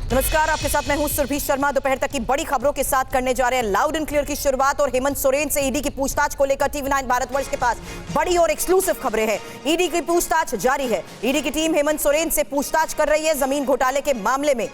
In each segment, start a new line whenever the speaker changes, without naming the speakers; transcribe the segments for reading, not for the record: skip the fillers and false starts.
नमस्कार, आपके साथ मैं हूं सुरभि शर्मा। दोपहर तक की बड़ी खबरों के साथ करने जा रहे हैं लाउड एंड क्लियर की शुरुआत। और हेमंत सोरेन से ईडी की पूछताछ को लेकर टीवी9 भारतवर्ष के पास बड़ी और एक्सक्लूसिव खबरें हैं। ईडी की पूछताछ जारी है। ईडी की टीम हेमंत सोरेन से पूछताछ कर रही है। जमीन घोटाले के मामले में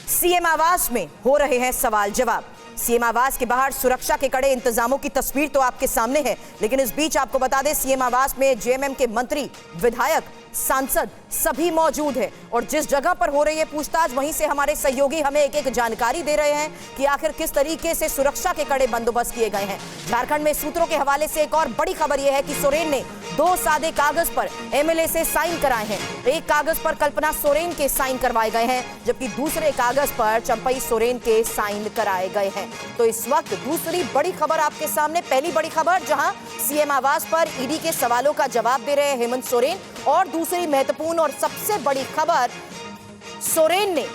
सीएम आवास में हो रहे हैं सवाल जवाब। सीएम आवास के बाहर सुरक्षा के कड़े इंतजामों की तस्वीर तो आपके सामने है, लेकिन इस बीच आपको बता दें सीएम आवास में जेएमएम के मंत्री, विधायक, सांसद सभी मौजूद हैं। और जिस जगह पर हो रही है पूछताछ, वहीं से हमारे सहयोगी हमें एक एक जानकारी दे रहे हैं कि आखिर किस तरीके से सुरक्षा के कड़े बंदोबस्त किए गए हैं। झारखंड में सूत्रों के हवाले से एक और बड़ी खबर यह है कि सोरेन ने 2 सादे कागज पर एमएलए से साइन कराए हैं। एक कागज पर कल्पना सोरेन के साइन करवाए गए हैं, जबकि दूसरे कागज पर चंपई सोरेन के साइन कराए गए हैं। तो इस वक्त दूसरी बड़ी खबर आपके सामने। पहली बड़ी खबर जहां सीएम आवास पर ईडी के सवालों का जवाब दे रहे हैं हेमंत सोरेन, और दूसरी महत्वपूर्ण और सबसे बड़ी खबर, सोरेन ने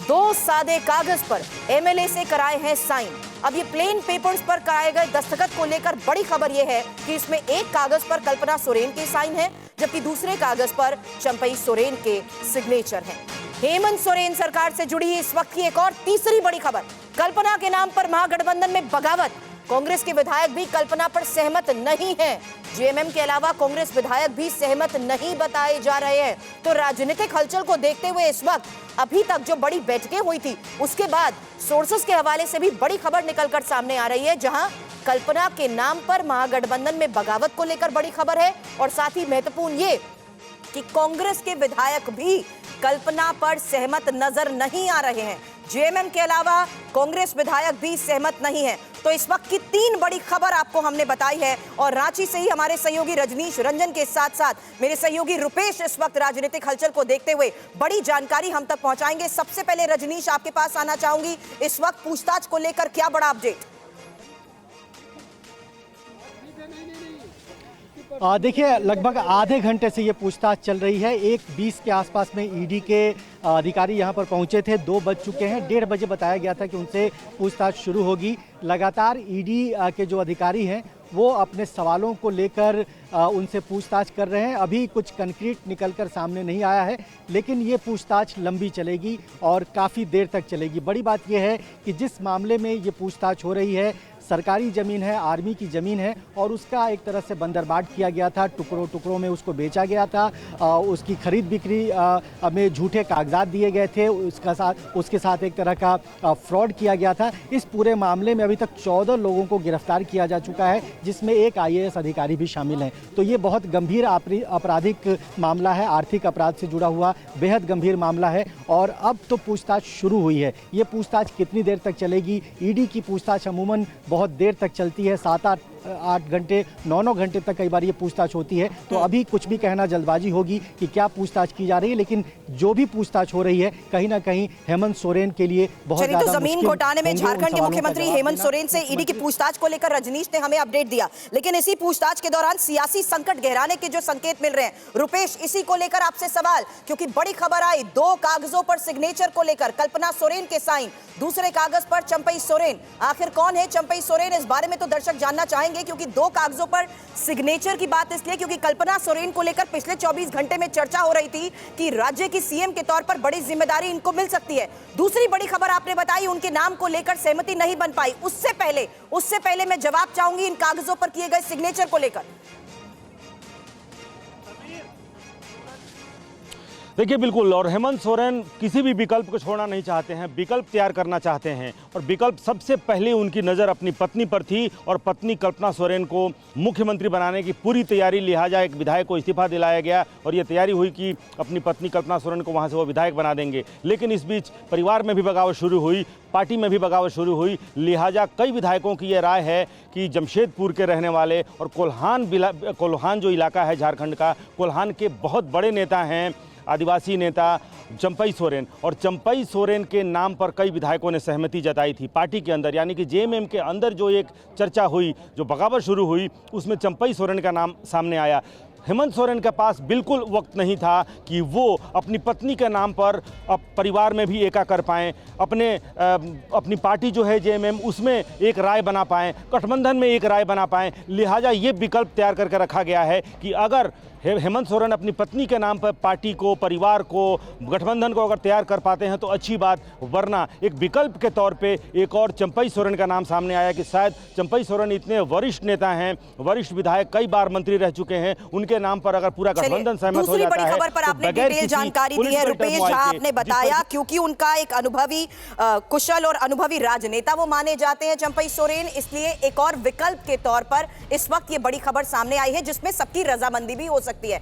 2 सादे कागज पर एमएलए से कराए हैं साइन। अब ये प्लेन पेपर्स पर कराए गए दस्तखत को लेकर बड़ी खबर यह है कि इसमें एक कागज पर कल्पना सोरेन के साइन है, जबकि दूसरे कागज पर चंपई सोरेन के सिग्नेचर हैं। हेमंत सोरेन सरकार से जुड़ी इस वक्त की एक और तीसरी बड़ी खबर, कल्पना के नाम पर महागठबंधन में बगावत। कांग्रेस के विधायक भी कल्पना पर सहमत नहीं हैं। जेएमएम के अलावा कांग्रेस विधायक भी सहमत नहीं बताए जा रहे हैं। तो राजनीतिक हलचल को देखते हुए इस वक्त अभी तक जो बड़ी बैठकें हुई थी, उसके बाद सोर्सेस के हवाले से भी बड़ी खबर निकलकर सामने आ रही है, जहां कल्पना के नाम पर महागठबंधन में बगावत को लेकर बड़ी खबर है। और साथ ही महत्वपूर्ण ये कि कांग्रेस के विधायक भी कल्पना पर सहमत नजर नहीं आ रहे हैं। जेएमएम के अलावा कांग्रेस विधायक भी सहमत नहीं है। तो इस वक्त की 3 बड़ी खबर आपको हमने बताई है। और रांची से ही हमारे सहयोगी रजनीश रंजन के साथ साथ मेरे सहयोगी रुपेश इस वक्त राजनीतिक हलचल को देखते हुए बड़ी जानकारी हम तक पहुंचाएंगे। सबसे पहले रजनीश, आपके पास आना चाहूंगी, इस वक्त पूछताछ को लेकर क्या बड़ा अपडेट?
देखिए, लगभग आधे घंटे से ये पूछताछ चल रही है। 1:20 के आसपास में ईडी के अधिकारी यहाँ पर पहुँचे थे। 2 बज चुके हैं। 1:30 बजे बताया गया था कि उनसे पूछताछ शुरू होगी। लगातार ईडी के जो अधिकारी हैं वो अपने सवालों को लेकर उनसे पूछताछ कर रहे हैं। अभी कुछ कंक्रीट निकलकर सामने नहीं आया है, लेकिन ये पूछताछ लंबी चलेगी और काफ़ी देर तक चलेगी। बड़ी बात यह है कि जिस मामले में ये पूछताछ हो रही है, सरकारी ज़मीन है, आर्मी की ज़मीन है, और उसका एक तरह से बंदरबाट किया गया था, टुकड़ों टुकड़ों में उसको बेचा गया था। उसकी खरीद बिक्री में झूठे कागजात दिए गए थे, उसके साथ एक तरह का फ्रॉड किया गया था। इस पूरे मामले में अभी तक 14 लोगों को गिरफ्तार किया जा चुका है, जिसमें एक आईएएस अधिकारी भी शामिल हैं। तो ये बहुत गंभीर आपराधिक मामला है, आर्थिक अपराध से जुड़ा हुआ बेहद गंभीर मामला है। और अब तो पूछताछ शुरू हुई है। ये पूछताछ कितनी देर तक चलेगी? ईडी की पूछताछ अमूमन बहुत देर तक चलती है, 7-8 घंटे, 9-9 घंटे तक कई बार ये पूछताछ होती है। तो अभी कुछ भी कहना जल्दबाजी होगी कि क्या पूछताछ की जा रही है, लेकिन जो भी पूछताछ हो रही है कहीं ना कहीं हेमंत सोरेन के लिए बहुत ज्यादा
तो जमीन घोटाले में झारखंड के मुख्यमंत्री हेमंत सोरेन से ईडी की पूछताछ को लेकर रजनीश ने हमें अपडेट दिया, लेकिन इसी पूछताछ के दौरान सियासी संकट गहराने के जो संकेत मिल रहे हैं, रुपेश, इसी को लेकर आपसे सवाल, क्योंकि बड़ी खबर आई 2 कागजों पर सिग्नेचर को लेकर, कल्पना सोरेन के साइन, दूसरे कागज पर चंपई सोरेन। आखिर कौन है चंपई सोरेन? इस बारे में तो दर्शक जानना चाहेंगे, क्योंकि 2 कागजों पर सिग्नेचर की बात इसलिए क्योंकि कल्पना सोरेन को लेकर पिछले 24 घंटे में चर्चा हो रही थी कि राज्य की सीएम के तौर पर बड़ी जिम्मेदारी इनको मिल सकती है। दूसरी बड़ी खबर आपने बताई, उनके नाम को लेकर सहमति नहीं बन पाई। उससे पहले मैं जवाब चाहूंगी इन कागजों पर किए गए सिग्नेचर को लेकर।
देखिए, बिल्कुल, और हेमंत सोरेन किसी भी विकल्प को छोड़ना नहीं चाहते हैं, विकल्प तैयार करना चाहते हैं। और विकल्प सबसे पहले उनकी नज़र अपनी पत्नी पर थी, और पत्नी कल्पना सोरेन को मुख्यमंत्री बनाने की पूरी तैयारी, लिहाजा एक विधायक को इस्तीफा दिलाया गया और ये तैयारी हुई कि अपनी पत्नी कल्पना सोरेन को वहाँ से वो विधायक बना देंगे। लेकिन इस बीच परिवार में भी बगावत शुरू हुई, पार्टी में भी बगावत शुरू हुई। लिहाजा कई विधायकों की ये राय है कि जमशेदपुर के रहने वाले और कोल्हान जो इलाका है झारखंड का, कोल्हान के बहुत बड़े नेता हैं, आदिवासी नेता चंपई सोरेन, और चंपई सोरेन के नाम पर कई विधायकों ने सहमति जताई थी पार्टी के अंदर। यानी कि जेएमएम के अंदर जो एक चर्चा हुई, जो बगावत शुरू हुई, उसमें चंपई सोरेन का नाम सामने आया। हेमंत सोरेन के पास बिल्कुल वक्त नहीं था कि वो अपनी पत्नी के नाम पर परिवार में भी एका कर पाएँ, अपनी पार्टी जो है जेएमएम, उसमें एक राय बना पाएँ, गठबंधन में एक राय बना पाएँ। लिहाजा ये विकल्प तैयार करके रखा गया है कि अगर हेमंत सोरेन अपनी पत्नी के नाम पर पार्टी को, परिवार को, गठबंधन को अगर तैयार कर पाते हैं तो अच्छी बात, वरना एक विकल्प के तौर पे एक और चंपई सोरेन का नाम सामने आया कि शायद चंपई सोरेन इतने वरिष्ठ नेता हैं, वरिष्ठ विधायक, कई बार मंत्री रह चुके हैं, उनके नाम पर अगर पूरा गठबंधन सहमत हो
दूसरी
जाता
बड़ी
है
खबर पर
तो
आपने
बगैर
डिटेल
किसी
जानकारी दी है
political
रुपेश,
turmoil
जहां
के,
आपने
जिस पर-
बताया क्योंकि उनका एक अनुभवी, कुशल और अनुभवी राजनेता वो माने जाते हैं चंपई सोरेन, इसलिए एक और विकल्प के तौर पर इस वक्त ये बड़ी खबर सामने आई है जिसमें सबकी रजामंदी भी हो सकती है।